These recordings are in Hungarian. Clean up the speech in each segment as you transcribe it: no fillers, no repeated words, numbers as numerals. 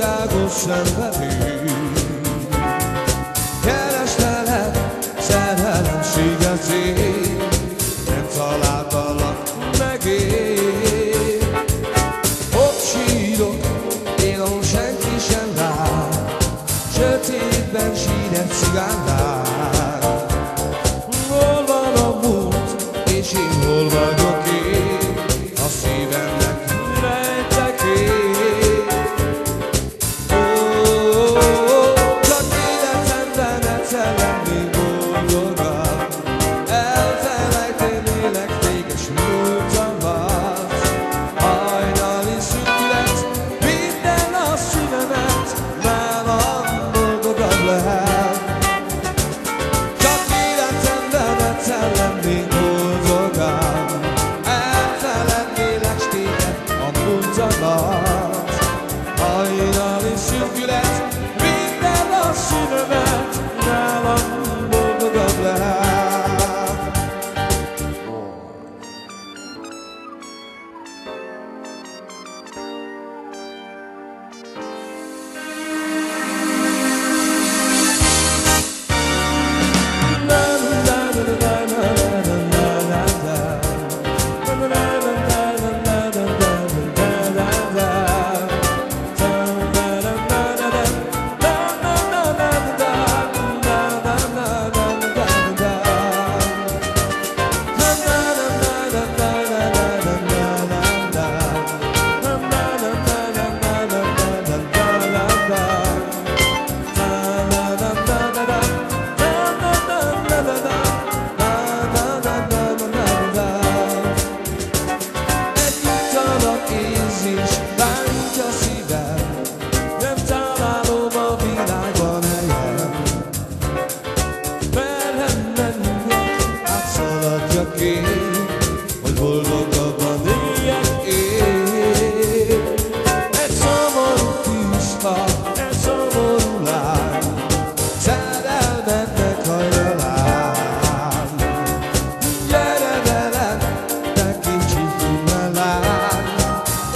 országos szenvedély. Kerestelek szerelemséget cél, nem találtalak meg én. Ott sírok, én ahol senki sem lát, sötétben sír egy cigánylár. Hol van a múlt, és én hol vagyok én? A szívemnek rejtek én. Csak életemben egyszer lennék boldogabb, elfelejtenélek téged s múltamat. Hajnali szükület, minden a szívemet, nálam boldogabb lehet. Csak életemben egyszer lennék boldogabb, elfelednélek s téged a múltamat. Hajnali szükület, minden a szívemet, nálam boldogabb lehet. Hogy boldogabban éljek én. Egy szomorú tiszta, egy szomorú lány, szerelmetnek hajralán. Gyere velem, te kicsi hűmel lány,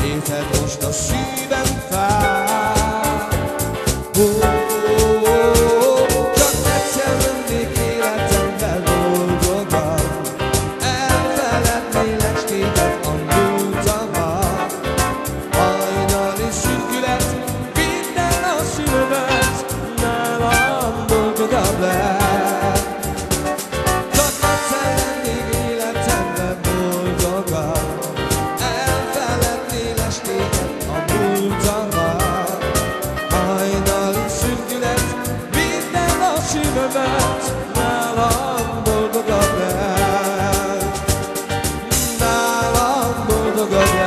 érted most a szívem fáj. Csak egyszer lennék életemben boldogabb, elfelednélek s téged a múltamat. Hajnali szürkület, minden a szívemet, nálam boldogabb lehet. Csak egyszer lennék életemben boldogabb, elfelednélek s téged a múltamat. Hajnali szürkület, minden a szívemet, nálam boldogabb lehet. Nálam boldogabb